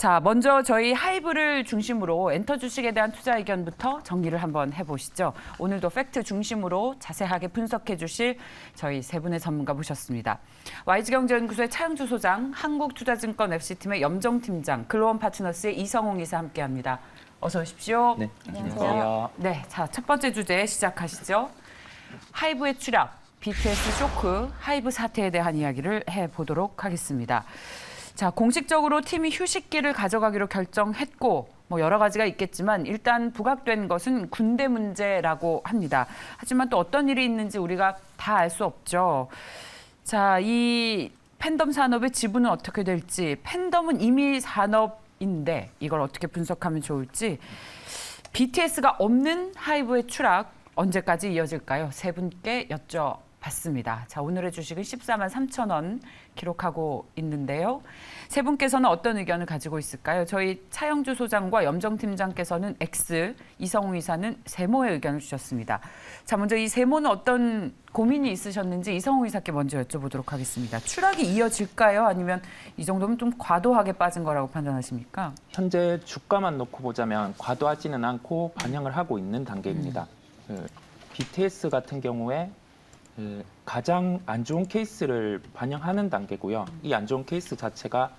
자, 먼저 저희 하이브를 중심으로 엔터 주식에 대한 투자 의견부터 정리를 한번 해보시죠. 오늘도 팩트 중심으로 자세하게 분석해 주실 저희 세 분의 전문가 모셨습니다. YG경제연구소의 차영주 소장, 한국투자증권 FC팀의 염정 팀장, 글로원 파트너스의 이성홍 이사 함께합니다. 어서 오십시오. 네, 안녕하세요. 네, 자, 첫 번째 주제 시작하시죠. 하이브의 추락, BTS 쇼크, 하이브 사태에 대한 이야기를 해보도록 하겠습니다. 자, 공식적으로 팀이 휴식기를 가져가기로 결정했고 뭐 여러 가지가 있겠지만 일단 부각된 것은 군대 문제라고 합니다. 하지만 또 어떤 일이 있는지 우리가 다 알 수 없죠. 자, 이 팬덤 산업의 지분은 어떻게 될지, 팬덤은 이미 산업인데 이걸 어떻게 분석하면 좋을지, BTS가 없는 하이브의 추락 언제까지 이어질까요? 세 분께 여쭤봤습니다. 자, 오늘의 주식은 14만 3천 원 기록하고 있는데요. 세 분께서는 어떤 의견을 가지고 있을까요? 저희 차영주 소장과 염정 팀장께서는 X, 이성우 이사는 세모의 의견을 주셨습니다. 자, 먼저 이 세모는 어떤 고민이 있으셨는지 이성우 이사께 먼저 여쭤보도록 하겠습니다. 추락이 이어질까요? 아니면 이 정도면 좀 과도하게 빠진 거라고 판단하십니까? 현재 주가만 놓고 보자면 과도하지는 않고 반영을 하고 있는 단계입니다. BTS 같은 경우에 가장 안 좋은 케이스를 반영하는 단계고요. 이 안 좋은 케이스 자체가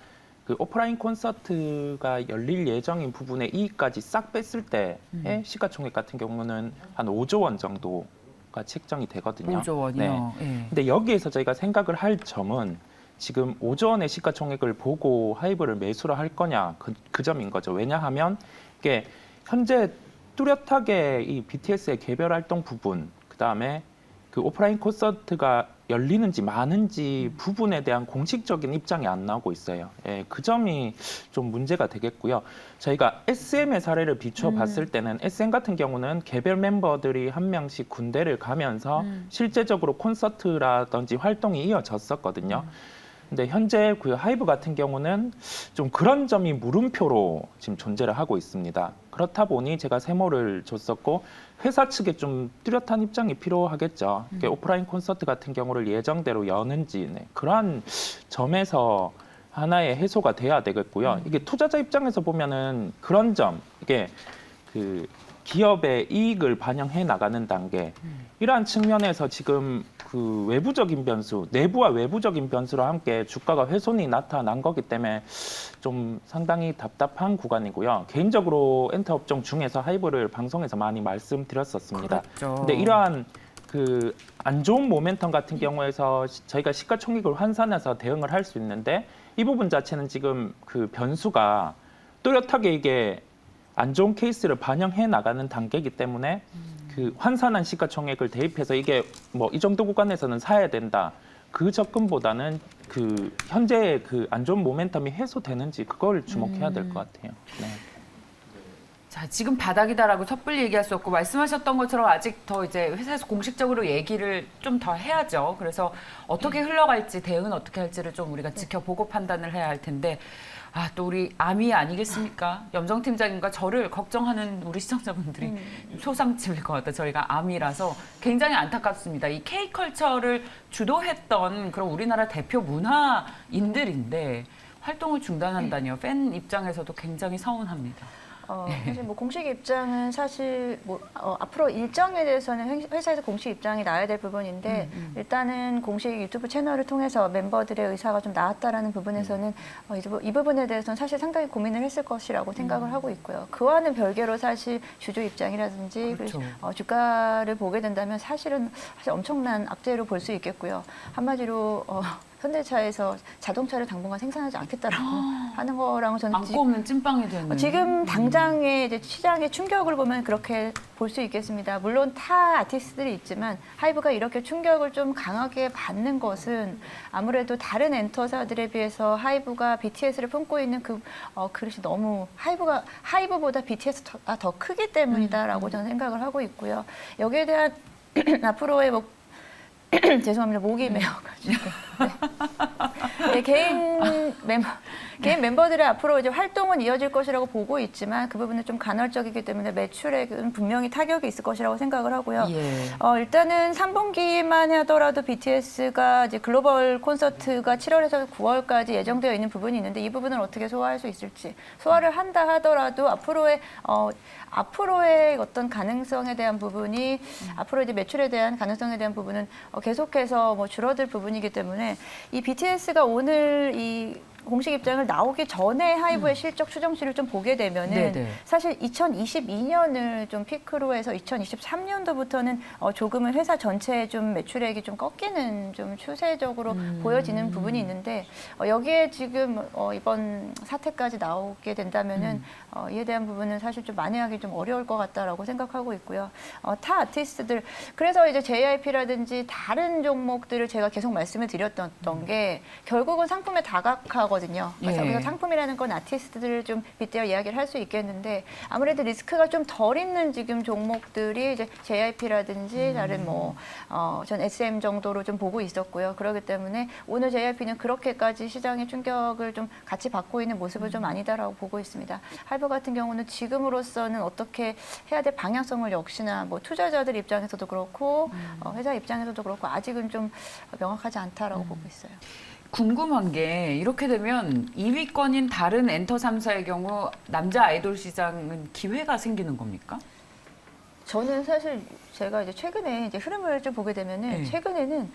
그 오프라인 콘서트가 열릴 예정인 부분의 이익까지 싹 뺐을 때의 시가총액 같은 경우는 한 5조 원 정도가 책정이 되거든요. 5조 원이요. 네. 네. 근데 여기에서 저희가 생각을 할 점은 지금 5조 원의 시가총액을 보고 하이브를 매수를 할 거냐 그 점인 거죠. 왜냐하면 이게 현재 뚜렷하게 이 BTS의 개별 활동 부분, 그다음에 그 오프라인 콘서트가 열리는지 마는지 부분에 대한 공식적인 입장이 안 나오고 있어요. 예, 그 점이 좀 문제가 되겠고요. 저희가 SM의 사례를 비추어 봤을 때는 SM 같은 경우는 개별 멤버들이 한 명씩 군대를 가면서 실제적으로 콘서트라든지 활동이 이어졌었거든요. 근데 현재 그 하이브 같은 경우는 좀 그런 점이 물음표로 지금 존재를 하고 있습니다. 그렇다 보니 제가 세모를 줬었고 회사 측에 좀 뚜렷한 입장이 필요하겠죠. 오프라인 콘서트 같은 경우를 예정대로 여는지 그러한 점에서 하나의 해소가 돼야 되겠고요. 이게 투자자 입장에서 보면은 그런 점, 이게 그 기업의 이익을 반영해 나가는 단계, 이러한 측면에서 지금 그 외부적인 변수, 내부와 외부적인 변수로 함께 주가가 훼손이 나타난 거기 때문에 좀 상당히 답답한 구간이고요. 개인적으로 엔터 업종 중에서 하이브를 방송에서 많이 말씀드렸었습니다. 그렇죠. 근데 이러한 그 안 좋은 모멘텀 같은 경우에서 저희가 시가총액을 환산해서 대응을 할 수 있는데 이 부분 자체는 지금 그 변수가 뚜렷하게 이게 안 좋은 케이스를 반영해 나가는 단계이기 때문에 그 환산한 시가총액을 대입해서 이게 뭐 이 정도 구간에서는 사야 된다. 그 접근보다는 그 현재 그 안 좋은 모멘텀이 해소되는지 그걸 주목해야 될 것 같아요. 네. 자, 지금 바닥이다라고 섣불리 얘기할 수 없고 말씀하셨던 것처럼 아직 더 이제 회사에서 공식적으로 얘기를 좀 더 해야죠. 그래서 어떻게 흘러갈지, 대응은 어떻게 할지를 좀 우리가 지켜보고 판단을 해야 할 텐데, 아, 또 우리 아미 아니겠습니까? 염정 팀장님과 저를 걱정하는 우리 시청자분들이 소상집일 것 같아요. 저희가 아미라서 굉장히 안타깝습니다. 이 K컬처를 주도했던 그런 우리나라 대표 문화인들인데 활동을 중단한다니요. 팬 입장에서도 굉장히 서운합니다. 사실 뭐 공식 입장은 사실 뭐 앞으로 일정에 대해서는 회사에서 공식 입장이 나와야 될 부분인데 일단은 공식 유튜브 채널을 통해서 멤버들의 의사가 좀 나왔다라는 부분에서는 이 부분에 대해서는 사실 상당히 고민을 했을 것이라고 생각을 하고 있고요. 그와는 별개로 사실 주주 입장이라든지 그렇죠. 주가를 보게 된다면 사실 엄청난 악재로 볼 수 있겠고요. 한마디로 현대차에서 자동차를 당분간 생산하지 않겠다라고 하는 거랑은 저는 안고 없는 찐빵이 되는. 지금 당장의 이제 시장의 충격을 보면 그렇게 볼 수 있겠습니다. 물론 타 아티스트들이 있지만 하이브가 이렇게 충격을 좀 강하게 받는 것은 아무래도 다른 엔터사들에 비해서 하이브가 BTS를 품고 있는 그릇이 너무 하이브보다 BTS가 더 크기 때문이다라고 저는 생각을 하고 있고요. 여기에 대한 앞으로의 죄송합니다. 목이 메어가지고. 네, 개인 멤버들의 앞으로 이제 활동은 이어질 것이라고 보고 있지만 그 부분은 좀 간헐적이기 때문에 매출액은 분명히 타격이 있을 것이라고 생각을 하고요. 예. 일단은 3분기만 하더라도 BTS가 이제 글로벌 콘서트가 7월에서 9월까지 예정되어 있는 부분이 있는데 이 부분을 어떻게 소화할 수 있을지 소화를 한다 하더라도 앞으로의 어떤 가능성에 대한 부분이 앞으로 이제 매출에 대한 가능성에 대한 부분은 계속해서 뭐 줄어들 부분이기 때문에 이 BTS가 오늘 이 공식 입장을 나오기 전에 하이브의 실적 추정치를 좀 보게 되면은 네네. 사실 2022년을 좀 피크로 해서 2023년도부터는 조금은 회사 전체의 좀 매출액이 좀 꺾이는 좀 추세적으로 보여지는 부분이 있는데 여기에 지금 이번 사태까지 나오게 된다면은 이에 대한 부분은 사실 좀 만회하기 좀 어려울 것 같다라고 생각하고 있고요. 타 아티스트들 그래서 이제 JYP라든지 다른 종목들을 제가 계속 말씀을 드렸던 게 결국은 상품에 다각하거든요. 그래서 예. 여기서 상품이라는 건 아티스트들을 좀 빗대어 이야기를 할 수 있겠는데 아무래도 리스크가 좀 덜 있는 지금 종목들이 이제 JYP라든지 다른 전 SM 정도로 좀 보고 있었고요. 그렇기 때문에 오늘 JYP는 그렇게까지 시장의 충격을 좀 같이 받고 있는 모습은 좀 아니다라고 보고 있습니다. 하이브 같은 경우는 지금으로서는 어떻게 해야 될 방향성을 역시나 뭐 투자자들 입장에서도 그렇고 회사 입장에서도 그렇고 아직은 좀 명확하지 않다라고 보고 있어요. 궁금한 게 이렇게 되면 2위권인 다른 엔터 3사의 경우 남자 아이돌 시장은 기회가 생기는 겁니까? 저는 사실 제가 이제 최근에 이제 흐름을 좀 보게 되면은 네. 최근에는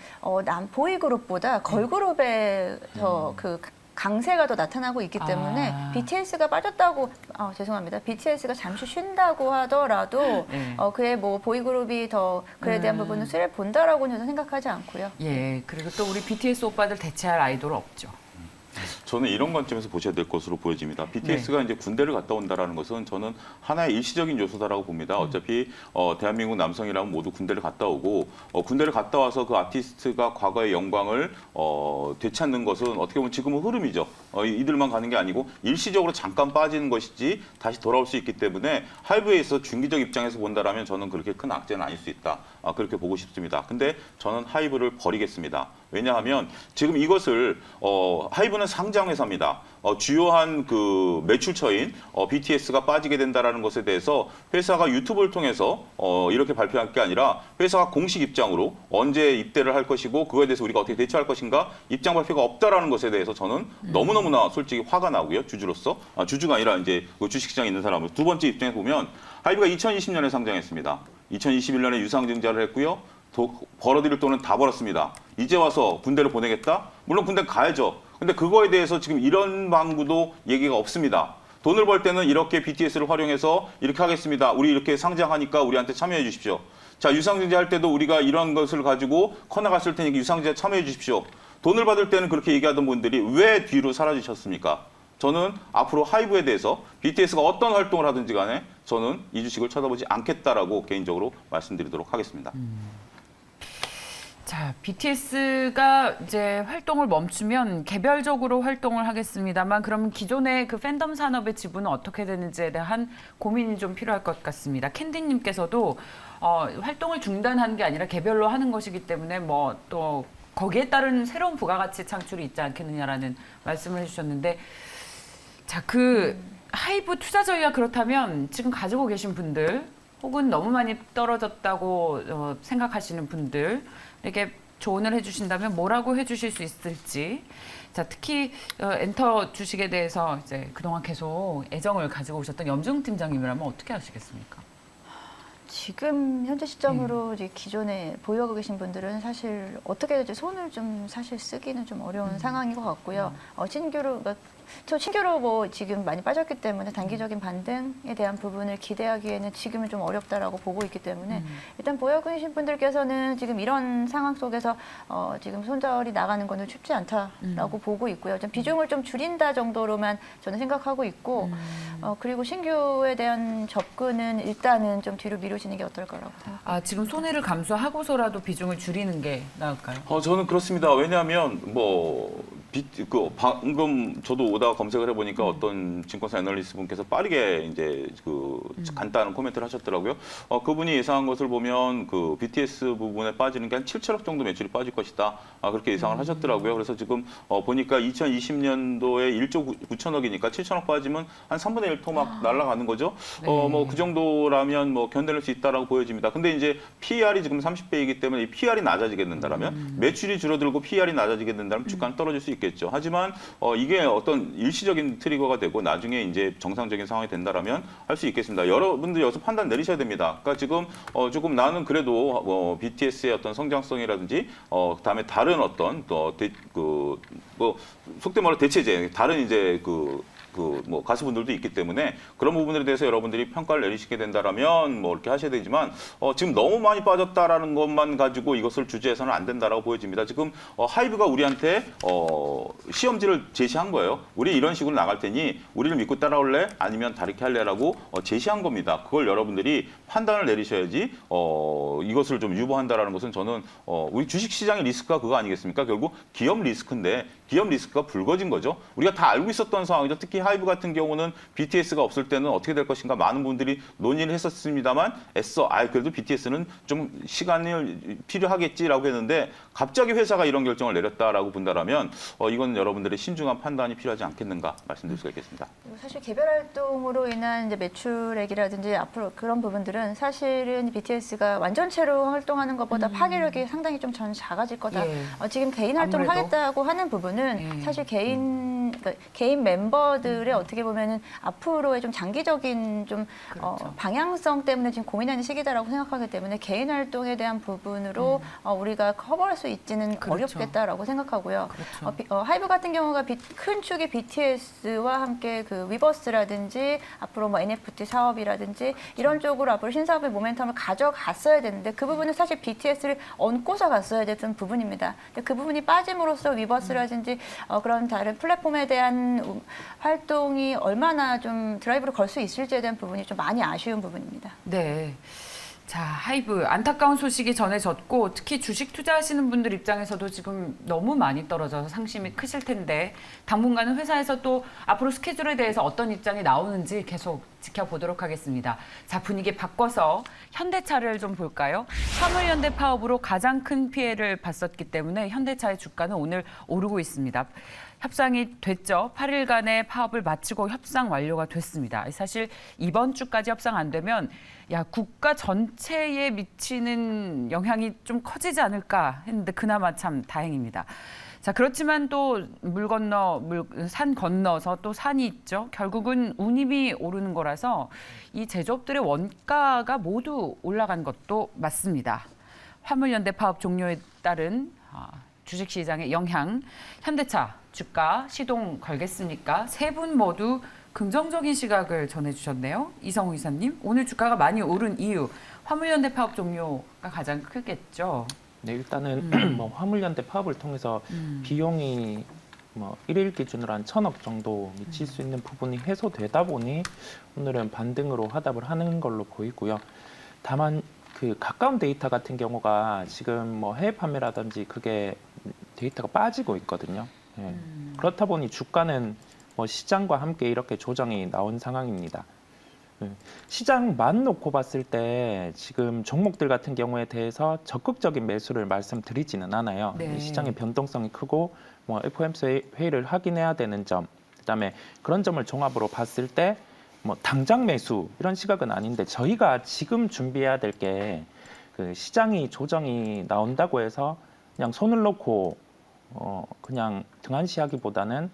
보이그룹보다 걸그룹에서 그 강세가 더 나타나고 있기 때문에 BTS가 빠졌다고 죄송합니다. BTS가 잠시 쉰다고 하더라도 네. 그에 뭐 보이그룹이 더 그에 대한 부분은 수혜를 본다라고는 저는 생각하지 않고요. 예. 그리고 또 우리 BTS 오빠들 대체할 아이돌은 없죠. 저는 이런 관점에서 보셔야 될 것으로 보여집니다. BTS가 이제 군대를 갔다 온다라는 것은 저는 하나의 일시적인 요소다라고 봅니다. 어차피 대한민국 남성이라면 모두 군대를 갔다 오고 군대를 갔다 와서 그 아티스트가 과거의 영광을 되찾는 것은 어떻게 보면 지금은 흐름이죠. 이들만 가는 게 아니고 일시적으로 잠깐 빠지는 것이지 다시 돌아올 수 있기 때문에 하이브에 있어 중기적 입장에서 본다라면 저는 그렇게 큰 악재는 아닐 수 있다. 그렇게 보고 싶습니다. 근데 저는 하이브를 버리겠습니다. 왜냐하면 지금 이것을 하이브는 상장 회사입니다. 주요한 그 매출처인 BTS가 빠지게 된다라는 것에 대해서 회사가 유튜브를 통해서 이렇게 발표할 게 아니라 회사가 공식 입장으로 언제 입대를 할 것이고 그거에 대해서 우리가 어떻게 대처할 것인가 입장 발표가 없다라는 것에 대해서 저는 너무너무나 솔직히 화가 나고요. 주주로서 주주가 아니라 이제 그 주식시장에 있는 사람으로 두 번째 입장에 보면 하이브가 2020년에 상장했습니다. 2021년에 유상증자를 했고요. 벌어들일 돈은 다 벌었습니다. 이제 와서 군대를 보내겠다? 물론 군대 가야죠. 근데 그거에 대해서 지금 이런 방구도 얘기가 없습니다. 돈을 벌 때는 이렇게 BTS를 활용해서 이렇게 하겠습니다. 우리 이렇게 상장하니까 우리한테 참여해 주십시오. 자, 유상증자 할 때도 우리가 이런 것을 가지고 커나갔을 테니까 유상증자 참여해 주십시오. 돈을 받을 때는 그렇게 얘기하던 분들이 왜 뒤로 사라지셨습니까? 저는 앞으로 하이브에 대해서 BTS가 어떤 활동을 하든지 간에 저는 이 주식을 쳐다보지 않겠다라고 개인적으로 말씀드리도록 하겠습니다. 자, BTS가 이제 활동을 멈추면 개별적으로 활동을 하겠습니다만 그럼 기존의 그 팬덤 산업의 지분은 어떻게 되는지에 대한 고민이 좀 필요할 것 같습니다. 캔디님께서도 활동을 중단하는 게 아니라 개별로 하는 것이기 때문에 뭐 또 거기에 따른 새로운 부가가치 창출이 있지 않겠느냐라는 말씀을 해주셨는데 자, 그 하이브 투자 전략 그렇다면 지금 가지고 계신 분들 혹은 너무 많이 떨어졌다고 생각하시는 분들에게 조언을 해주신다면 뭐라고 해주실 수 있을지. 자, 특히 엔터 주식에 대해서 이제 그동안 계속 애정을 가지고 오셨던 염중 팀장님이라면 어떻게 하시겠습니까? 지금 현재 시점으로 이제 기존에 보유하고 계신 분들은 사실 어떻게 이제 손을 좀 사실 쓰기는 좀 어려운 상황인 것 같고요. 신규로 뭐 지금 많이 빠졌기 때문에 단기적인 반등에 대한 부분을 기대하기에는 지금은 좀 어렵다라고 보고 있기 때문에 일단 보유하고 계신 분들께서는 지금 이런 상황 속에서 지금 손절이 나가는 거는 쉽지 않다라고 보고 있고요. 좀 비중을 좀 줄인다 정도로만 저는 생각하고 있고 그리고 신규에 대한 접근은 일단은 좀 뒤로 미루시는 게 어떨까라고 생각합니다. 지금 손해를 감수하고서라도 비중을 줄이는 게 나을까요? 저는 그렇습니다. 왜냐하면 뭐 방금 저도 오다가 검색을 해보니까 어떤 증권사 애널리스트 분께서 빠르게 이제 간단한 코멘트를 하셨더라고요. 그분이 예상한 것을 보면 그 BTS 부분에 빠지는 게 한 7천억 정도 매출이 빠질 것이다. 그렇게 예상을 하셨더라고요. 그래서 지금 보니까 2020년도에 1조 9천억이니까 7천억 빠지면 한 3분의 1토 막 날아가는 거죠. 네. 뭐 그 정도라면 뭐 견뎌낼 수 있다라고 보여집니다. 근데 이제 PER이 지금 30배이기 때문에 이 PER이 낮아지게 된다면 매출이 줄어들고 PER이 낮아지게 된다면 주가는 떨어질 수 있겠죠. 하지만 이게 어떤 일시적인 트리거가 되고 나중에 이제 정상적인 상황이 된다라면 할 수 있겠습니다. 여러분들 여기서 판단 내리셔야 됩니다. 그러니까 지금 조금 나는 그래도 BTS의 어떤 성장성이라든지 그다음에 다른 어떤 속된 말로 대체제 다른 이제 뭐 가수분들도 있기 때문에 그런 부분에 대해서 여러분들이 평가를 내리시게 된다라면 뭐 이렇게 하셔야 되지만 지금 너무 많이 빠졌다라는 것만 가지고 이것을 주제해서는 안 된다라고 보여집니다. 지금 하이브가 우리한테 시험지를 제시한 거예요. 우리 이런 식으로 나갈 테니 우리를 믿고 따라올래? 아니면 다르게 할래라고 제시한 겁니다. 그걸 여러분들이 판단을 내리셔야지 이것을 좀 유보한다라는 것은 저는 우리 주식시장의 리스크가 그거 아니겠습니까? 결국 기업 리스크인데 기업 리스크가 불거진 거죠. 우리가 다 알고 있었던 상황이죠. 특히 하이브 같은 경우는 BTS가 없을 때는 어떻게 될 것인가 많은 분들이 논의를 했었습니다만 그래도 BTS는 좀 시간이 필요하겠지라고 했는데 갑자기 회사가 이런 결정을 내렸다라고 본다라면 이건 여러분들의 신중한 판단이 필요하지 않겠는가 말씀드릴 수가 있겠습니다. 사실 개별 활동으로 인한 이제 매출액이라든지 앞으로 그런 부분들은 사실은 BTS가 완전체로 활동하는 것보다 파괴력이 상당히 좀 저는 작아질 거다. 예. 지금 개인 활동을 아무래도. 하겠다고 하는 부분은 예. 사실 그러니까 개인 멤버들의 어떻게 보면은 앞으로의 좀 장기적인 좀 그렇죠. 방향성 때문에 지금 고민하는 시기다라고 생각하기 때문에 개인 활동에 대한 부분으로 우리가 커버할 수 있지는 그렇죠. 어렵겠다라고 생각하고요. 그렇죠. 하이브 같은 경우가 큰 축이 BTS와 함께 그 위버스라든지 앞으로 뭐 NFT 사업이라든지 이런 쪽으로 앞으로 신사업의 모멘텀을 가져갔어야 되는데 그 부분은 사실 BTS를 얹고서 갔어야 됐던 부분입니다. 근데 그 부분이 빠짐으로써 위버스라든지 그런 다른 플랫폼에 대한 활동이 얼마나 좀 드라이브를 걸 수 있을지에 대한 부분이 좀 많이 아쉬운 부분입니다. 네. 자, 하이브 안타까운 소식이 전해졌고 특히 주식 투자하시는 분들 입장에서도 지금 너무 많이 떨어져서 상심이 크실 텐데 당분간은 회사에서 또 앞으로 스케줄에 대해서 어떤 입장이 나오는지 계속 지켜보도록 하겠습니다. 자, 분위기 바꿔서 현대차를 좀 볼까요? 화물연대 파업으로 가장 큰 피해를 봤었기 때문에 현대차의 주가는 오늘 오르고 있습니다. 협상이 됐죠. 8일간의 파업을 마치고 협상 완료가 됐습니다. 사실 이번 주까지 협상 안 되면 국가 전체에 미치는 영향이 좀 커지지 않을까 했는데 그나마 참 다행입니다. 자, 그렇지만 또 산 건너서 또 산이 있죠. 결국은 운임이 오르는 거라서 이 제조업들의 원가가 모두 올라간 것도 맞습니다. 화물연대 파업 종료에 따른 주식시장의 영향, 현대차 주가 시동 걸겠습니까? 세 분 모두 긍정적인 시각을 전해주셨네요. 이성우 이사님, 오늘 주가가 많이 오른 이유, 화물연대 파업 종료가 가장 크겠죠? 네, 일단은 뭐 화물연대 파업을 통해서 비용이 뭐 1일 기준으로 한 1,000억 정도 미칠 수 있는 부분이 해소되다 보니 오늘은 반등으로 화답을 하는 걸로 보이고요. 다만 그 가까운 데이터 같은 경우가 지금 뭐 해외 판매라든지 그게 데이터가 빠지고 있거든요. 예. 그렇다 보니 주가는 뭐 시장과 함께 이렇게 조정이 나온 상황입니다. 시장만 놓고 봤을 때 지금 종목들 같은 경우에 대해서 적극적인 매수를 말씀드리지는 않아요. 네. 시장의 변동성이 크고 뭐 FOMC 회의를 확인해야 되는 점, 그다음에 그런 점을 종합으로 봤을 때 뭐 당장 매수 이런 시각은 아닌데 저희가 지금 준비해야 될 게 그 시장이 조정이 나온다고 해서 그냥 손을 놓고 그냥 등한시하기보다는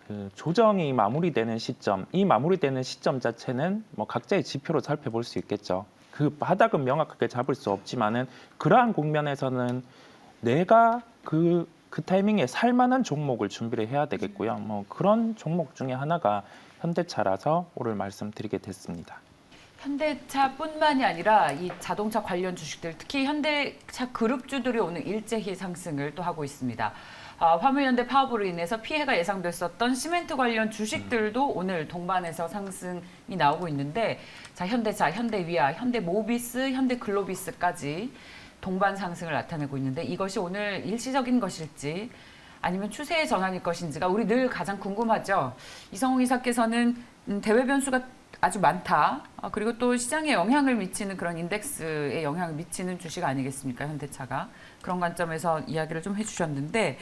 그 조정이 마무리되는 시점, 이 마무리되는 시점 자체는 뭐 각자의 지표로 살펴볼 수 있겠죠. 그 바닥은 명확하게 잡을 수 없지만은 그러한 국면에서는 내가 그 타이밍에 살만한 종목을 준비를 해야 되겠고요. 뭐 그런 종목 중에 하나가 현대차라서 오늘 말씀드리게 됐습니다. 현대차뿐만이 아니라 이 자동차 관련 주식들, 특히 현대차 그룹주들이 오늘 일제히 상승을 또 하고 있습니다. 화물연대 파업으로 인해서 피해가 예상됐었던 시멘트 관련 주식들도 오늘 동반해서 상승이 나오고 있는데, 자, 현대차, 현대위아, 현대모비스, 현대글로비스까지 동반 상승을 나타내고 있는데 이것이 오늘 일시적인 것일지 아니면 추세의 전환일 것인지가 우리 늘 가장 궁금하죠. 이성웅 이사께서는 대외 변수가 아주 많다. 그리고 또 시장에 영향을 미치는 그런 인덱스에 영향을 미치는 주식 아니겠습니까? 현대차가. 그런 관점에서 이야기를 좀 해주셨는데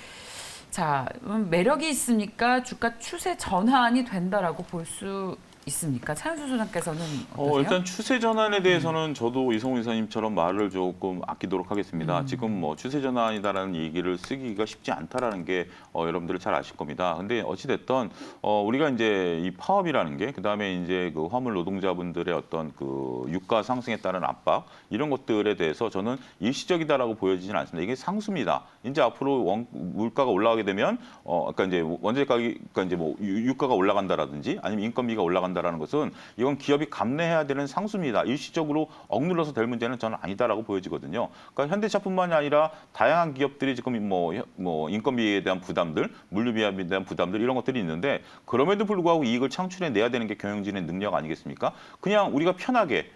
자, 매력이 있으니까 주가 추세 전환이 된다라고 볼 수 있습니까? 차윤수 소장께서는 어떠세요? 일단 추세 전환에 대해서는 저도 이성훈 이사님처럼 말을 조금 아끼도록 하겠습니다. 지금 뭐 추세 전환이다라는 얘기를 쓰기가 쉽지 않다라는 게 여러분들 잘 아실 겁니다. 근데 어찌 됐든 우리가 이제 이 파업이라는 게 그다음에 이제 그 화물 노동자분들의 어떤 그 유가 상승에 따른 압박 이런 것들에 대해서 저는 일시적이다라고 보여지지는 않습니다. 이게 상수입니다. 이제 앞으로 물가가 올라가게 되면 그러니까 이제 원재 가격 그러니까 이제 뭐 유가가 올라간다라든지 아니면 인건비가 올라간다라는 것은 이건 기업이 감내해야 되는 상수입니다. 일시적으로 억눌러서 될 문제는 저는 아니다라고 보여지거든요. 그러니까 현대차뿐만이 아니라 다양한 기업들이 지금 뭐 인건비에 대한 부담들, 물류비에 대한 부담들 이런 것들이 있는데 그럼에도 불구하고 이익을 창출해 내야 되는 게 경영진의 능력 아니겠습니까? 그냥 우리가 편하게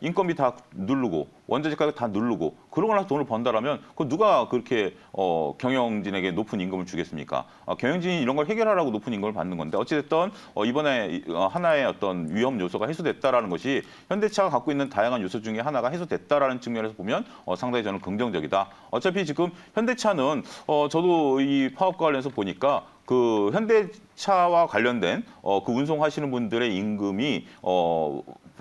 인건비 다 누르고 원자재 가격 다 누르고 그러고 나서 돈을 번다라면 그 누가 그렇게 경영진에게 높은 임금을 주겠습니까? 경영진이 이런 걸 해결하라고 높은 임금을 받는 건데 어찌됐든 이번에 하나의 어떤 위험 요소가 해소됐다라는 것이 현대차가 갖고 있는 다양한 요소 중에 하나가 해소됐다라는 측면에서 보면 상당히 저는 긍정적이다. 어차피 지금 현대차는 저도 이 파업과 관련해서 보니까 그 현대차와 관련된 그 운송하시는 분들의 임금이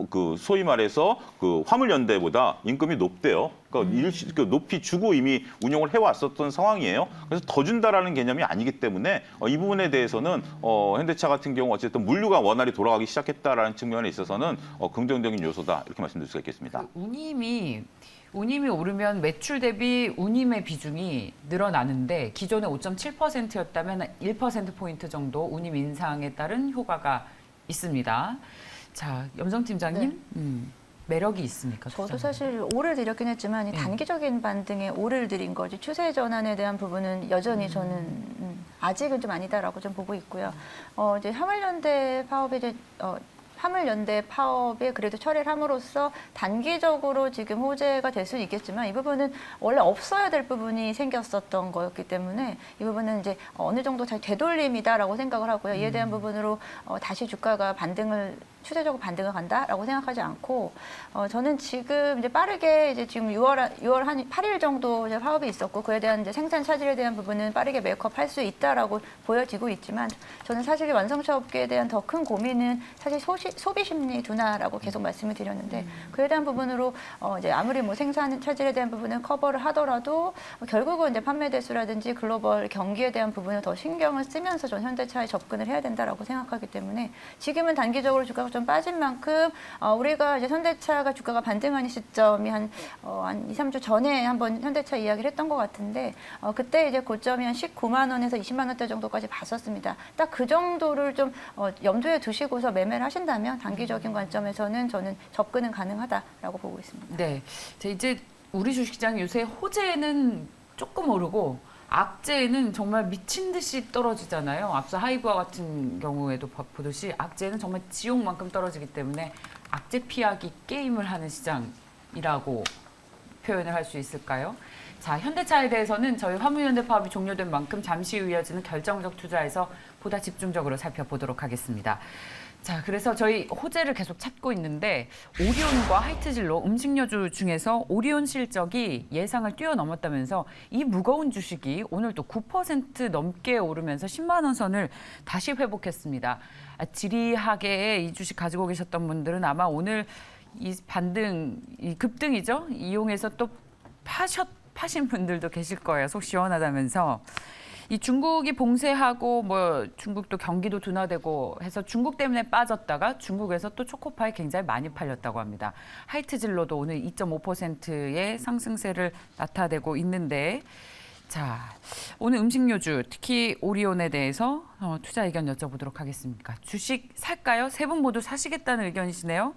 그 소위 말해서 그 화물연대보다 임금이 높대요. 그러니까 높이 주고 이미 운용을 해왔었던 상황이에요. 그래서 더 준다라는 개념이 아니기 때문에 이 부분에 대해서는 현대차 같은 경우 어쨌든 물류가 원활히 돌아가기 시작했다라는 측면에 있어서는 긍정적인 요소다 이렇게 말씀드릴 수가 있겠습니다. 그 운임이 오르면 매출 대비 운임의 비중이 늘어나는데 기존에 5.7%였다면 1%포인트 정도 운임 인상에 따른 효과가 있습니다. 자, 염성 팀장님, 매력이 있습니까? 저도 투자는? 사실 오를 드렸긴 했지만 이 단기적인 반등에 오를 드린 거지 추세 전환에 대한 부분은 여전히 저는 아직은 좀 아니다라고 좀 보고 있고요. 이제 화물연대 파업이 이제 화물연대 파업에 그래도 처리를 함으로써 단기적으로 지금 호재가 될 수는 있겠지만 이 부분은 원래 없어야 될 부분이 생겼었던 거였기 때문에 이 부분은 이제 어느 정도 잘 되돌림이다라고 생각을 하고요. 이에 대한 부분으로 다시 주가가 추세적으로 반등을 간다라고 생각하지 않고 저는 지금 이제 빠르게 이제 지금 6월 한 8일 정도 이제 파업이 있었고 그에 대한 이제 생산 차질에 대한 부분은 빠르게 메이크업할 수 있다라고 보여지고 있지만 저는 사실 완성차 업계에 대한 더 큰 고민은 사실 소비 심리 둔화라고 계속 말씀을 드렸는데 그에 대한 부분으로 이제 아무리 뭐 생산 차질에 대한 부분을 커버를 하더라도 결국은 이제 판매 대수라든지 글로벌 경기에 대한 부분을 더 신경을 쓰면서 전 현대차에 접근을 해야 된다라고 생각하기 때문에 지금은 단기적으로 주가가 좀 빠진 만큼 우리가 이제 현대차가 주가가 반등하는 시점이 한 2, 3주 전에 한번 현대차 이야기를 했던 것 같은데 그때 이제 고점이 한 19만 원에서 20만 원대 정도까지 봤었습니다. 딱 그 정도를 좀 염두에 두시고서 매매를 하신다면 단기적인 관점에서는 저는 접근은 가능하다라고 보고 있습니다. 네, 이제 우리 주식시장 요새 호재는 조금 오르고 악재는 정말 미친 듯이 떨어지잖아요. 앞서 하이브와 같은 경우에도 보듯이 악재는 정말 지옥만큼 떨어지기 때문에 악재 피하기 게임을 하는 시장이라고 표현을 할 수 있을까요? 자, 현대차에 대해서는 저희 화물연대 파업이 종료된 만큼 잠시 후 이어지는 결정적 투자에서 보다 집중적으로 살펴보도록 하겠습니다. 자, 그래서 저희 호재를 계속 찾고 있는데 오리온과 하이트진로 음식료주 중에서 오리온 실적이 예상을 뛰어넘었다면서 이 무거운 주식이 오늘 또 9% 넘게 오르면서 10만 원 선을 다시 회복했습니다. 지리하게 이 주식 가지고 계셨던 분들은 아마 오늘 이 반등, 이 급등이죠. 이용해서 또 파신 분들도 계실 거예요. 속 시원하다면서. 이 중국이 봉쇄하고 뭐 중국도 경기도 둔화되고 해서 중국 때문에 빠졌다가 중국에서 또 초코파이 굉장히 많이 팔렸다고 합니다. 하이트진로도 오늘 2.5%의 상승세를 나타내고 있는데 자, 오늘 음식료주 특히 오리온에 대해서 투자 의견 여쭤보도록 하겠습니다. 주식 살까요? 세 분 모두 사시겠다는 의견이시네요.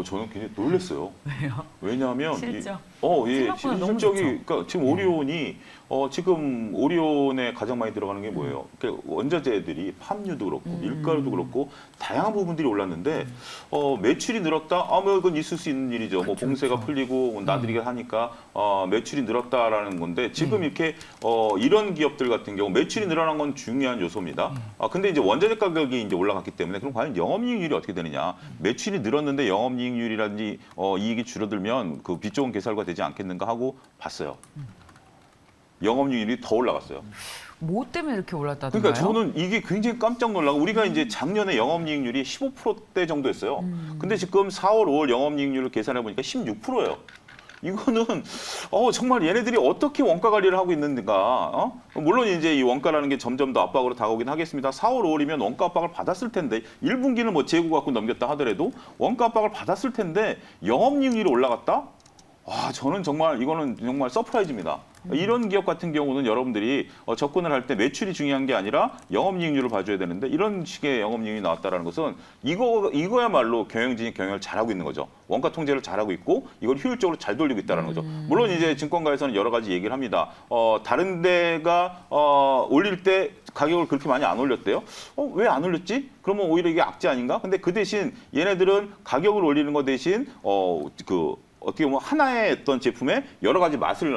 저는 굉장히 놀랐어요. 왜요? 왜냐하면 실적. 예, 생각보다 너무 실적이 좋죠. 그러니까 지금 오리온이 지금 오리온에 가장 많이 들어가는 게 뭐예요? 그러니까 원자재들이 팜유도 그렇고 밀가루도 그렇고 다양한 부분들이 올랐는데 매출이 늘었다. 뭐 이건 있을 수 있는 일이죠. 뭐 그렇죠, 봉쇄가 그렇죠. 풀리고 나들이가 하니까 매출이 늘었다라는 건데 지금 이렇게 이런 기업들 같은 경우 매출이 늘어난 건 중요한 요소입니다. 근데 이제 원자재 가격이 이제 올라갔기 때문에 그럼 과연 영업이익률이 어떻게 되느냐? 매출이 늘었는데 영업이익률이라든지 이익이 줄어들면 그 빚 좋은 개설과 되지 않겠는가 하고 봤어요. 영업이익률이 더 올라갔어요. 뭐 때문에 이렇게 올랐다던가요? 그러니까 저는 이게 굉장히 깜짝 놀라고 우리가 이제 작년에 영업이익률이 15%대 정도였어요. 근데 지금 4월, 5월 영업이익률을 계산해 보니까 16%예요. 이거는 정말 얘네들이 어떻게 원가 관리를 하고 있는가? 물론 이제 이 원가라는 게 점점 더 압박으로 다가오긴 하겠습니다. 4월, 5월이면 원가 압박을 받았을 텐데 1분기는 뭐 재고 갖고 넘겼다 하더라도 원가 압박을 받았을 텐데 영업이익률이 올라갔다? 저는 정말 이거는 정말 서프라이즈입니다. 이런 기업 같은 경우는 여러분들이 접근을 할 때 매출이 중요한 게 아니라 영업이익률을 봐줘야 되는데 이런 식의 영업이익률이 나왔다는 것은 이거야말로 경영진이 경영을 잘하고 있는 거죠. 원가 통제를 잘하고 있고 이걸 효율적으로 잘 돌리고 있다는 거죠. 물론 이제 증권가에서는 여러 가지 얘기를 합니다. 다른 데가 올릴 때 가격을 그렇게 많이 안 올렸대요. 왜 안 올렸지? 그러면 오히려 이게 악재 아닌가? 근데 그 대신 얘네들은 가격을 올리는 거 대신 어떻게 보면 하나의 어떤 제품에 여러 가지 맛을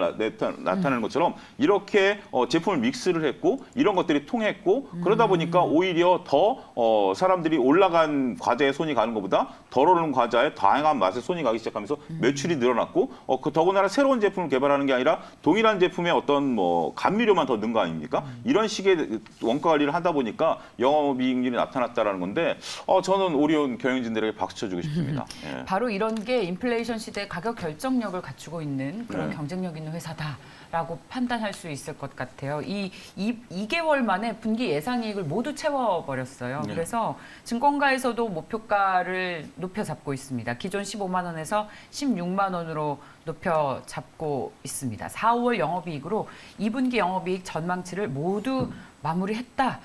나타내는 것처럼 이렇게 제품을 믹스를 했고 이런 것들이 통했고 그러다 보니까 오히려 더 사람들이 올라간 과자에 손이 가는 것보다 덜 오른 과자에 다양한 맛에 손이 가기 시작하면서 매출이 늘어났고 더군다나 새로운 제품을 개발하는 게 아니라 동일한 제품의 어떤 감미료만 더 넣은 거 아닙니까? 이런 식의 원가 관리를 하다 보니까 영업이익률이 나타났다라는 건데 저는 오리온 경영진들에게 박수 쳐주고 싶습니다. 예. 바로 이런 게 인플레이션 시대에 가격 결정력을 갖추고 있는 그런 네. 경쟁력 있는 회사다라고 판단할 수 있을 것 같아요. 2개월 만에 분기 예상이익을 모두 채워버렸어요. 네. 그래서 증권가에서도 목표가를 높여 잡고 있습니다. 기존 15만 원에서 16만 원으로 높여 잡고 있습니다. 4월 영업이익으로 2분기 영업이익 전망치를 모두 마무리했다.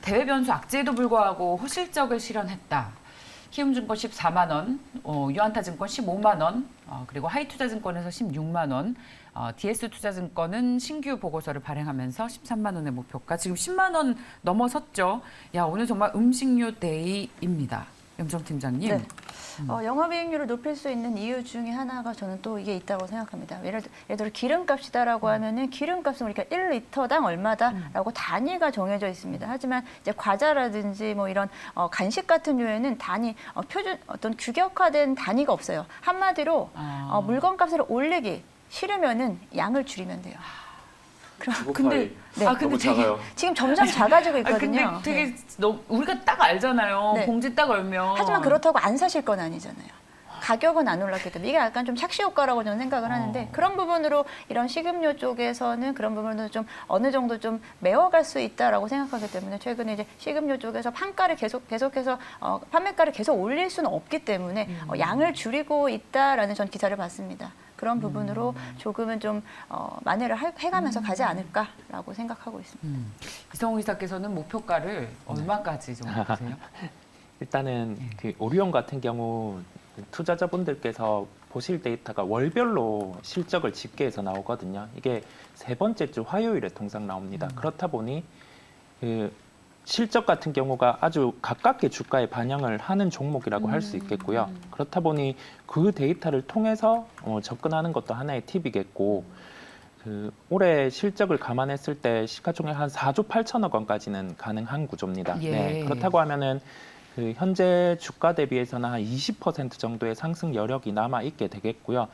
대외 변수 악재에도 불구하고 호실적을 실현했다. 키움증권 14만 원, 유한타증권 15만 원, 그리고 하이투자증권에서 16만 원, DS투자증권은 신규 보고서를 발행하면서 13만 원의 목표가 지금 10만 원 넘어섰죠. 야, 오늘 정말 음식료 데이입니다. 염정 팀장님. 네. 영업이익률을 높일 수 있는 이유 중에 하나가 저는 또 이게 있다고 생각합니다. 예를 들어 기름값이다라고 하면은 기름값은 우리가 1리터당 얼마다라고 단위가 정해져 있습니다. 하지만 이제 과자라든지 뭐 이런 간식 같은 경우에는 단위 표준 어떤 규격화된 단위가 없어요. 한마디로 물건값을 올리기 싫으면은 양을 줄이면 돼요. 근데 네. 근데 너무 되게 작아요. 지금 점점 작아지고 있거든요. 근데 되게 네. 우리가 딱 알잖아요. 네. 봉지 딱 얼면. 하지만 그렇다고 안 사실 건 아니잖아요. 가격은 안 올랐기 때문에 이게 약간 좀 착시 효과라고 저는 생각을 하는데 그런 부분으로 이런 식음료 쪽에서는 그런 부분을 좀 어느 정도 좀 메워갈 수 있다라고 생각하기 때문에 최근에 이제 식음료 쪽에서 판가를 계속해서 판매가를 계속 올릴 수는 없기 때문에 양을 줄이고 있다라는 전 기사를 봤습니다. 그런 부분으로 조금은 좀 만회를 해가면서 가지 않을까라고 생각하고 있습니다. 이성우 이사께서는 목표가를 얼마까지 정도 보세요? 일단은 그 오리온 같은 경우 투자자분들께서 보실 데이터가 월별로 실적을 집계해서 나오거든요. 이게 세 번째 주 화요일에 통상 나옵니다. 그렇다 보니 그 실적 같은 경우가 아주 가깝게 주가에 반영을 하는 종목이라고 할 수 있겠고요. 그렇다 보니 그 데이터를 통해서 접근하는 것도 하나의 팁이겠고 그 올해 실적을 감안했을 때 시가총액 한 4조 8천억 원까지는 가능한 구조입니다. 예. 네, 그렇다고 하면은 그 현재 주가 대비해서는 한 20% 정도의 상승 여력이 남아 있게 되겠고요.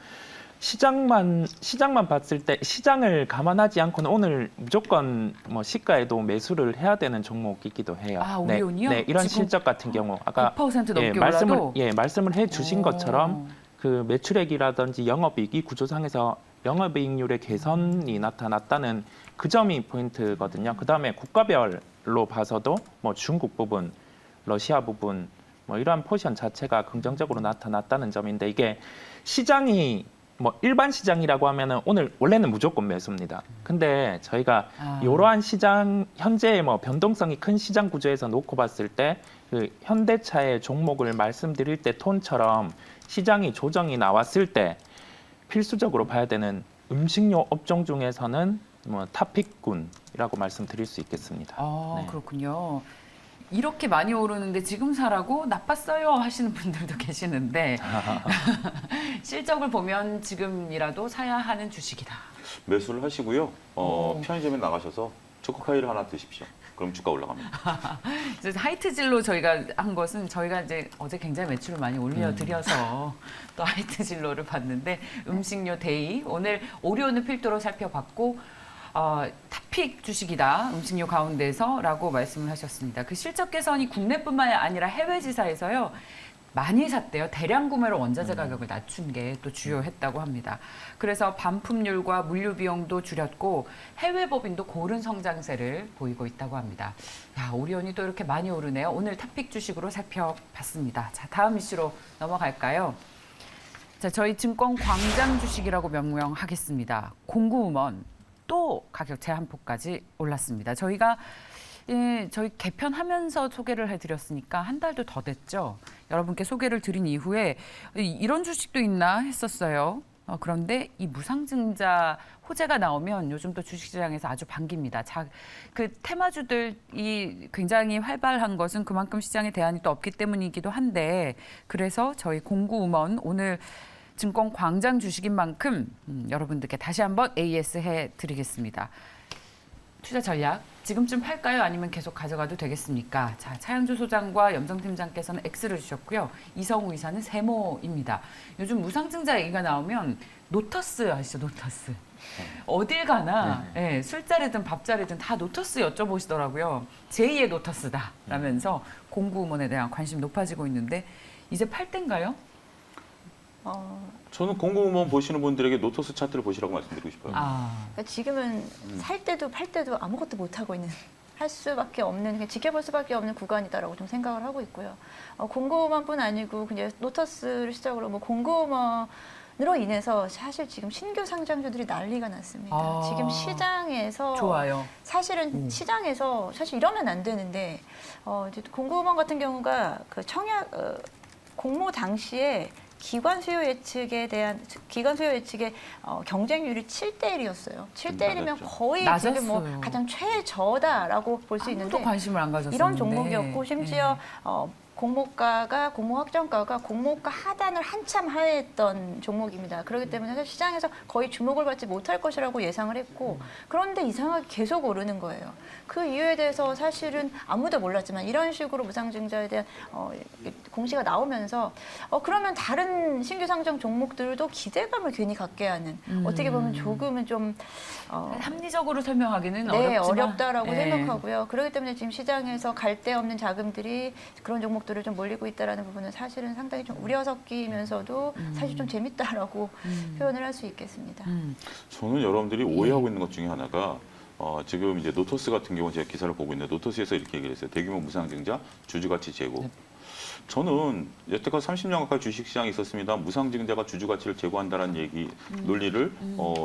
시장만 봤을 때 시장을 감안하지 않고는 오늘 무조건 시가에도 매수를 해야 되는 종목이기도 해요. 오리온이요? 네, 이런 지금 실적 같은 경우 아까 9% 넘게 올라도 말씀을 해주신 것처럼 그 매출액이라든지 영업이익이 구조상에서 영업이익률의 개선이 나타났다는 그 점이 포인트거든요. 그 다음에 국가별로 봐서도 중국 부분, 러시아 부분 이러한 포지션 자체가 긍정적으로 나타났다는 점인데 이게 시장이 뭐 일반 시장이라고 하면은 오늘 원래는 무조건 매수입니다. 근데 저희가 이러한 시장 현재의 뭐 변동성이 큰 시장 구조에서 놓고 봤을 때 그 현대차의 종목을 말씀드릴 때 톤처럼 시장이 조정이 나왔을 때 필수적으로 봐야 되는 음식료 업종 중에서는 뭐 탑픽군이라고 말씀드릴 수 있겠습니다. 네. 그렇군요. 이렇게 많이 오르는데 지금 사라고 나빴어요 하시는 분들도 계시는데 실적을 보면 지금이라도 사야 하는 주식이다. 매수를 하시고요. 편의점에 나가셔서 초코파이를 하나 드십시오. 그럼 주가 올라갑니다. 그래서 하이트질로 저희가 한 것은 저희가 이제 어제 굉장히 매출을 많이 올려드려서 또 하이트질로를 봤는데 음식료 데이 오늘 오리온을 필두로 살펴봤고 탑픽 주식이다 음식료 가운데서라고 말씀을 하셨습니다. 그 실적 개선이 국내뿐만 아니라 해외 지사에서요. 많이 샀대요. 대량 구매로 원자재 가격을 낮춘 게 또 주요했다고 합니다. 그래서 반품률과 물류 비용도 줄였고 해외 법인도 고른 성장세를 보이고 있다고 합니다. 야, 오리온이 또 이렇게 많이 오르네요. 오늘 탑픽 주식으로 살펴봤습니다. 자, 다음 이슈로 넘어갈까요? 자, 저희 증권 광장 주식이라고 명명하겠습니다. 공구음원 또 가격 제한폭까지 올랐습니다. 저희가 저희 개편하면서 소개를 해드렸으니까 한 달도 더 됐죠. 여러분께 소개를 드린 이후에 이런 주식도 있나 했었어요. 그런데 이 무상증자 호재가 나오면 요즘 또 주식시장에서 아주 반깁니다. 그 테마주들이 굉장히 활발한 것은 그만큼 시장에 대안이 또 없기 때문이기도 한데 그래서 저희 공구음원 오늘 증권 광장 주식인 만큼 여러분들께 다시 한번 AS 해드리겠습니다. 투자 전략 지금쯤 팔까요? 아니면 계속 가져가도 되겠습니까? 자, 차영주 소장과 염정팀장께서는 X를 주셨고요. 이성우 이사는 세모입니다. 요즘 무상증자 얘기가 나오면 노터스 아시죠? 노터스. 어딜 가나 술자리든 밥자리든 다 노터스 여쭤보시더라고요. 제2의 노터스다 라면서 공구음원에 대한 관심 높아지고 있는데 이제 팔 때인가요? 저는 공공음원 보시는 분들에게 노토스 차트를 보시라고 말씀드리고 싶어요. 그러니까 지금은 살 때도 팔 때도 아무것도 못 하고 있는 할 수밖에 없는 지켜볼 수밖에 없는 구간이다라고 좀 생각을 하고 있고요. 공구음원뿐 아니고 그냥 노터스를 시작으로 뭐 공구음원으로 인해서 사실 지금 신규 상장주들이 난리가 났습니다. 지금 시장에서 좋아요. 사실은 시장에서 사실 이러면 안 되는데 이제 공구음원 같은 경우가 그 청약 공모 당시에 기관 수요 예측의 경쟁률이 7대1이었어요. 7대1이면 거의 지금 뭐 낮았어요. 가장 최저다라고 볼 수 있는데 아무도 관심을 안 가졌었는데 이런 종목이었고 심지어 공모 확정가가 공모가 하단을 한참 하회했던 종목입니다. 그렇기 때문에 사실 시장에서 거의 주목을 받지 못할 것이라고 예상을 했고 그런데 이상하게 계속 오르는 거예요. 그 이유에 대해서 사실은 아무도 몰랐지만 이런 식으로 무상증자에 대한 공시가 나오면서 그러면 다른 신규 상장 종목들도 기대감을 괜히 갖게 하는 어떻게 보면 조금은 좀 합리적으로 설명하기는 어렵다라고 생각하고요. 그렇기 때문에 지금 시장에서 갈 데 없는 자금들이 그런 종목들을 좀 몰리고 있다라는 부분은 사실은 상당히 좀 우려 섞이면서도 사실 좀 재밌다라고 표현을 할 수 있겠습니다. 저는 여러분들이 오해하고 있는 것 중에 하나가 지금 이제 노토스 같은 경우 제가 기사를 보고 있는데 노토스에서 이렇게 얘기를 했어요. 대규모 무상증자, 주주가치 제고. 저는 여태까지 30년 가까이 주식시장에 있었습니다. 무상증자가 주주가치를 제고한다는 얘기 논리를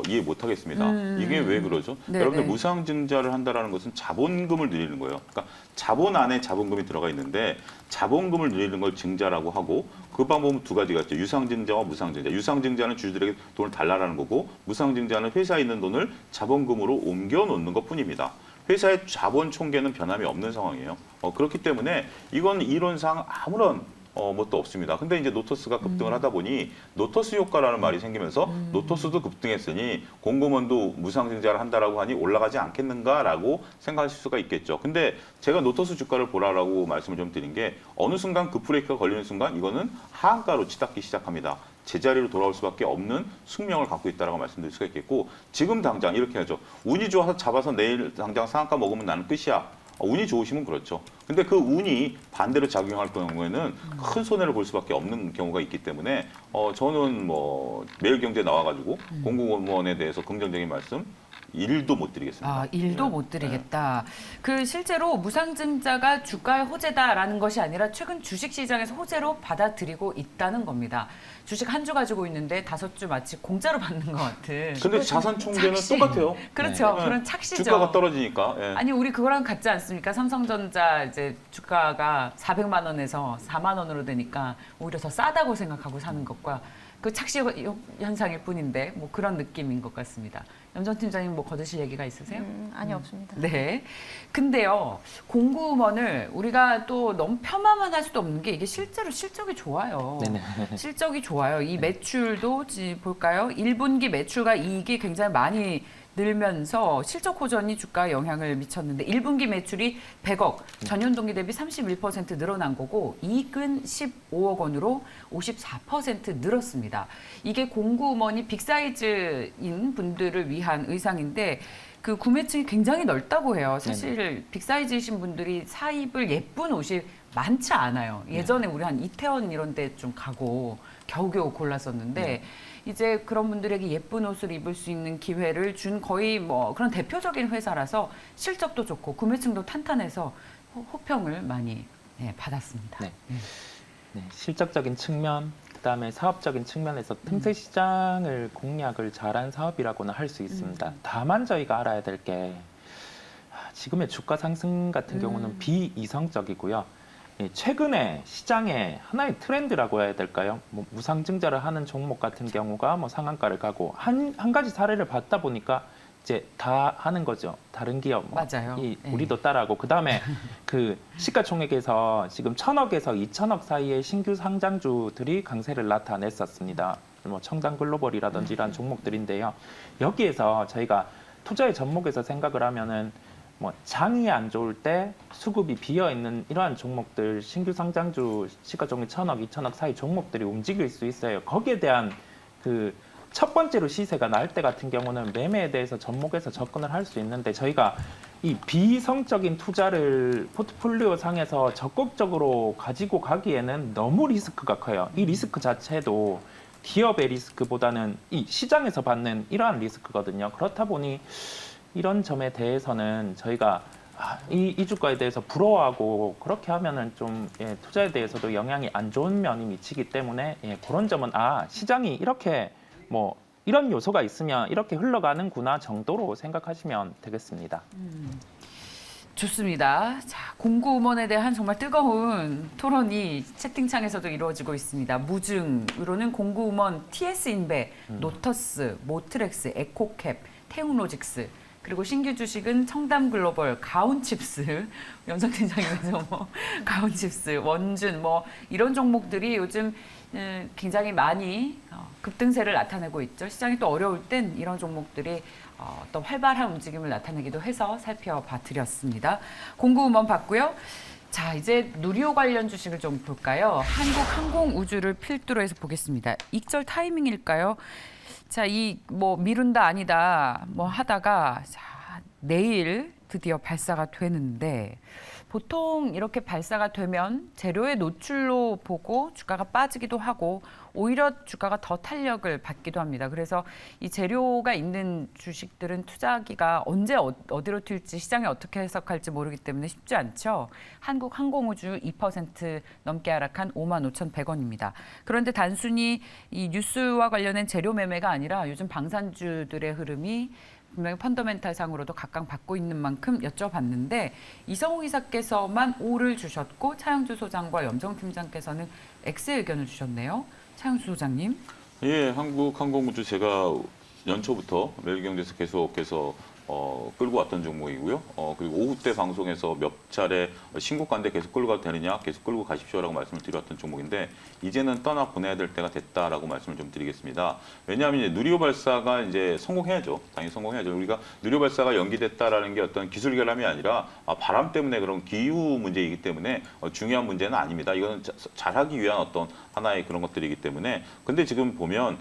이해 못하겠습니다. 이게 왜 그러죠? 여러분들 무상증자를 한다는 것은 자본금을 늘리는 거예요. 그러니까 자본 안에 자본금이 들어가 있는데 자본금을 늘리는 걸 증자라고 하고 그 방법은 두 가지가 있죠. 유상증자와 무상증자. 유상증자는 주주들에게 돈을 달라라는 거고 무상증자는 회사에 있는 돈을 자본금으로 옮겨 놓는 것뿐입니다. 회사의 자본 총계는 변함이 없는 상황이에요. 그렇기 때문에 이건 이론상 아무런 뭣도 없습니다. 근데 이제 노토스가 급등을 하다 보니 노토스 효과라는 말이 생기면서 노토스도 급등했으니 공공원도 무상증자를 한다라고 하니 올라가지 않겠는가라고 생각하실 수가 있겠죠. 근데 제가 노토스 주가를 보라라고 말씀을 좀 드린 게 어느 순간 급브레이크가 걸리는 순간 이거는 하한가로 치닫기 시작합니다. 제자리로 돌아올 수밖에 없는 숙명을 갖고 있다라고 말씀드릴 수가 있겠고 지금 당장 이렇게 하죠. 운이 좋아서 잡아서 내일 당장 상한가 먹으면 나는 끝이야. 운이 좋으시면 그렇죠. 근데 그 운이 반대로 작용할 경우에는 큰 손해를 볼 수밖에 없는 경우가 있기 때문에 저는 뭐 매일경제 나와가지고 공공원에 대해서 긍정적인 말씀 1도 못 드리겠습니다. 아, 1도 네. 못 드리겠다. 그 실제로 무상증자가 주가의 호재다라는 것이 아니라 최근 주식시장에서 호재로 받아들이고 있다는 겁니다. 주식 한 주 가지고 있는데 5주 마치 공짜로 받는 것 같은. 근데 자산 총계는 착시. 똑같아요. 그렇죠. 네. 그런 착시죠. 주가가 떨어지니까. 예. 아니 우리 그거랑 같지 않습니까? 삼성전자 이제 주가가 400만 원에서 4만 원으로 되니까 오히려 더 싸다고 생각하고 사는 것과 그 착시 현상일 뿐인데 뭐 그런 느낌인 것 같습니다. 염정 팀장님 뭐 거두실 얘기가 있으세요? 아니 없습니다. 네. 근데요, 공구먼을 우리가 또 너무 폄하만 할 수도 없는 게 이게 실제로 실적이 좋아요. 네네. 실적이 좋아요. 이 매출도 볼까요? 1분기 매출과 이익이 굉장히 많이 늘면서 실적 호전이 주가에 영향을 미쳤는데 1분기 매출이 100억, 전년 동기 대비 31% 늘어난 거고 이익은 15억 원으로 54% 늘었습니다. 이게 공구먼이 빅사이즈인 분들을 위한 의상인데 그 구매층이 굉장히 넓다고 해요. 사실 빅사이즈이신 분들이 사입을 예쁜 옷이 많지 않아요. 예전에 우리 한 이태원 이런 데 좀 가고 겨우겨우 골랐었는데 이제 그런 분들에게 예쁜 옷을 입을 수 있는 기회를 준 거의 뭐 그런 대표적인 회사라서 실적도 좋고 구매층도 탄탄해서 호평을 많이 받았습니다. 네. 네, 실적적인 측면, 그다음에 사업적인 측면에서 틈새 시장을 공략을 잘한 사업이라고는 할 수 있습니다. 다만 저희가 알아야 될 게 지금의 주가 상승 같은 경우는 비이성적이고요. 예, 최근에 시장에 하나의 트렌드라고 해야 될까요? 뭐 무상증자를 하는 종목 같은 경우가 뭐 상한가를 가고 한 가지 사례를 봤다 보니까 이제 다 하는 거죠. 다른 기업, 뭐 맞아요. 우리도 따라하고 그다음에 그 시가총액에서 지금 1,000억에서 2,000억 사이의 신규 상장주들이 강세를 나타냈었습니다. 뭐 청담글로벌이라든지 이런 종목들인데요. 여기에서 저희가 투자의 접목에서 생각을 하면은 뭐 장이 안 좋을 때 수급이 비어 있는 이러한 종목들, 신규 상장주 시가총액 1,000억, 2,000억 사이 종목들이 움직일 수 있어요. 거기에 대한 그 첫 번째로 시세가 날 때 같은 경우는 매매에 대해서 접목해서 접근을 할 수 있는데 저희가 이 비이성적인 투자를 포트폴리오 상에서 적극적으로 가지고 가기에는 너무 리스크가 커요. 이 리스크 자체도 기업의 리스크보다는 이 시장에서 받는 이러한 리스크거든요. 그렇다 보니 이런 점에 대해서는 저희가 이 주가에 대해서 부러워하고 그렇게 하면은 좀 투자에 대해서도 영향이 안 좋은 면이 미치기 때문에 그런 점은 시장이 이렇게 뭐 이런 요소가 있으면 이렇게 흘러가는구나 정도로 생각하시면 되겠습니다. 좋습니다. 자, 공구먼에 대한 정말 뜨거운 토론이 채팅창에서도 이루어지고 있습니다. 무증으로는 공구먼, TS인베, 노터스, 모트렉스, 에코캡, 태웅로직스, 그리고 신규 주식은 청담글로벌, 가온칩스, 염성팀장님께서 뭐 가온칩스, 원준 뭐 이런 종목들이 요즘 굉장히 많이 급등세를 나타내고 있죠. 시장이 또 어려울 땐 이런 종목들이 또 활발한 움직임을 나타내기도 해서 살펴봐 드렸습니다. 공구먼 봤고요. 자, 이제 누리호 관련 주식을 좀 볼까요? 한국항공우주를 필두로 해서 보겠습니다. 익절 타이밍일까요? 자, 이 뭐 미룬다 아니다 뭐 하다가 자, 내일 드디어 발사가 되는데 보통 이렇게 발사가 되면 재료의 노출로 보고 주가가 빠지기도 하고 오히려 주가가 더 탄력을 받기도 합니다. 그래서 이 재료가 있는 주식들은 투자하기가 언제 어디로 튈지 시장이 어떻게 해석할지 모르기 때문에 쉽지 않죠. 한국항공우주 2% 넘게 하락한 55,100원입니다. 그런데 단순히 이 뉴스와 관련된 재료 매매가 아니라 요즘 방산주들의 흐름이 분명히 펀더멘탈 상으로도 각광받고 있는 만큼 여쭤봤는데 이성우 이사께서만 O를 주셨고 차영주 소장과 염정 팀장께서는 X의 의견을 주셨네요. 차영주 소장님. 예, 한국항공우주 제가 연초부터 매일경제에서 계속해서 끌고 왔던 종목이고요. 그리고 오후 때 방송에서 몇 차례 신고가인데 계속 끌고 가도 되느냐, 계속 끌고 가십시오라고 말씀을 드렸던 종목인데 이제는 떠나 보내야 될 때가 됐다라고 말씀을 좀 드리겠습니다. 왜냐하면 이제 누리호 발사가 이제 성공해야죠. 당연히 성공해야죠. 우리가 누리호 발사가 연기됐다라는 게 어떤 기술 결함이 아니라 바람 때문에 그런 기후 문제이기 때문에 중요한 문제는 아닙니다. 이거는 잘하기 위한 어떤 하나의 그런 것들이기 때문에 근데 지금 보면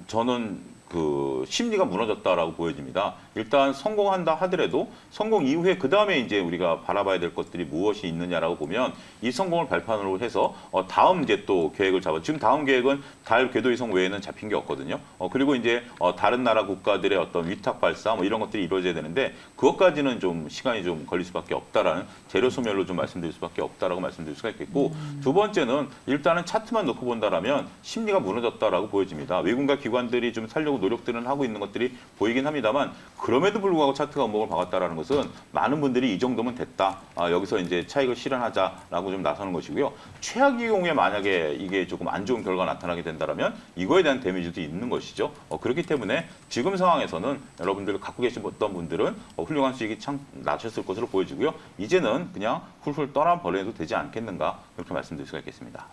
저는 그 심리가 무너졌다라고 보여집니다. 일단 성공한다 하더라도 성공 이후에 그 다음에 이제 우리가 바라봐야 될 것들이 무엇이 있느냐라고 보면 이 성공을 발판으로 해서 다음 이제 또 계획을 잡아. 지금 다음 계획은 달 궤도 이송 외에는 잡힌 게 없거든요. 그리고 이제 다른 나라 국가들의 어떤 위탁 발사 뭐 이런 것들이 이루어져야 되는데 그것까지는 좀 시간이 좀 걸릴 수밖에 없다라는 재료 소멸로 좀 말씀드릴 수밖에 없다라고 말씀드릴 수가 있겠고 두 번째는 일단은 차트만 놓고 본다라면 심리가 무너졌다라고 보여집니다. 외국과 기관들이 좀 살려고 노력들은 하고 있는 것들이 보이긴 합니다만 그럼에도 불구하고 차트가 음목을 박았다라는 것은 많은 분들이 이 정도면 됐다. 여기서 이제 차익을 실현하자라고 좀 나서는 것이고요. 최악의 경우에 만약에 이게 조금 안 좋은 결과가 나타나게 된다면 이거에 대한 데미지도 있는 것이죠. 그렇기 때문에 지금 상황에서는 여러분들 갖고 계셨던 분들은 훌륭한 수익이 참 나셨을 것으로 보여지고요. 이제는 그냥 훌훌 떠나버려도 되지 않겠는가 그렇게 말씀드릴 수가 있겠습니다.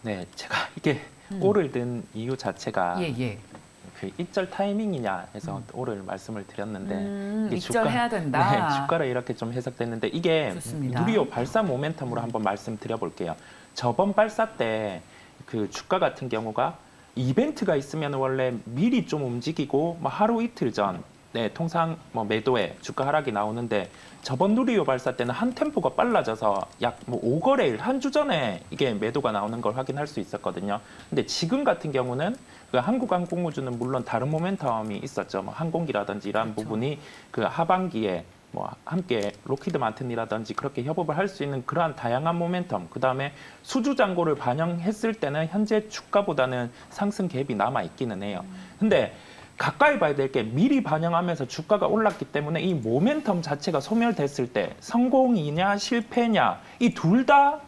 네, 제가 이게 오를 든 이유 자체가 예. 그 입절 타이밍이냐 해서 오를 말씀을 드렸는데 이게 입절해야 된다. 네, 주가로 이렇게 좀 해석됐는데 이게 좋습니다. 누리호 발사 모멘텀으로 한번 말씀드려볼게요. 저번 발사 때 그 주가 같은 경우가 이벤트가 있으면 원래 미리 좀 움직이고 뭐 하루 이틀 전 통상 뭐 매도에 주가 하락이 나오는데 저번 누리호 발사 때는 한 템포가 빨라져서 약 뭐 5거래일 한 주 전에 이게 매도가 나오는 걸 확인할 수 있었거든요. 근데 지금 같은 경우는 그 한국항공우주는 물론 다른 모멘텀이 있었죠. 뭐 항공기라든지 이러한 부분이 그 하반기에 뭐 함께 로키드 마틴이라든지 그렇게 협업을 할 수 있는 그러한 다양한 모멘텀, 그 다음에 수주 잔고를 반영했을 때는 현재 주가보다는 상승 갭이 남아 있기는 해요. 근데 가까이 봐야 될 게 미리 반영하면서 주가가 올랐기 때문에 이 모멘텀 자체가 소멸됐을 때 성공이냐 실패냐 이 둘 다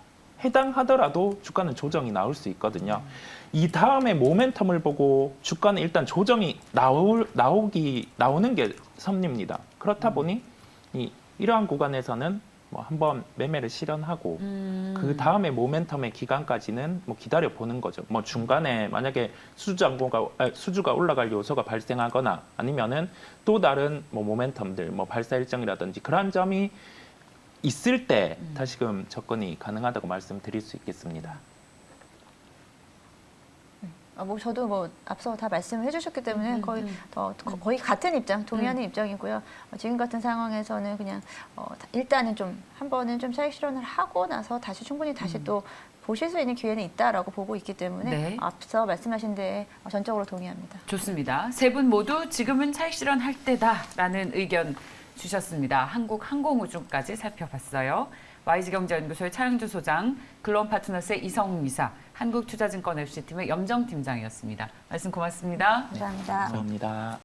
해당하더라도 주가는 조정이 나올 수 있거든요. 이 다음에 모멘텀을 보고 주가는 일단 조정이 나오는 게 섭리입니다. 그렇다 보니 이러한 구간에서는 뭐 한번 매매를 실현하고 그 다음에 모멘텀의 기간까지는 뭐 기다려 보는 거죠. 뭐 중간에 만약에 수주가 올라갈 요소가 발생하거나 아니면은 또 다른 뭐 모멘텀들, 뭐 발사 일정이라든지 그러한 점이 있을 때 다시금 접근이 가능하다고 말씀드릴 수 있겠습니다. 뭐 저도 뭐 앞서 다 말씀을 해주셨기 때문에 거의 같은 입장, 동의하는 입장이고요. 지금 같은 상황에서는 그냥 일단은 좀 한 번은 좀 차익 실현을 하고 나서 다시 충분히 다시 또 보실 수 있는 기회는 있다라고 보고 있기 때문에 네. 앞서 말씀하신 데에 전적으로 동의합니다. 좋습니다. 세 분 모두 지금은 차익 실현할 때다라는 의견 주셨습니다. 한국항공우주까지 살펴봤어요. YG경제연구소의 차영주 소장, 글로벌파트너스의 이성웅 이사, 한국투자증권 FC팀의 염정 팀장이었습니다. 말씀 고맙습니다. 감사합니다. 감사합니다.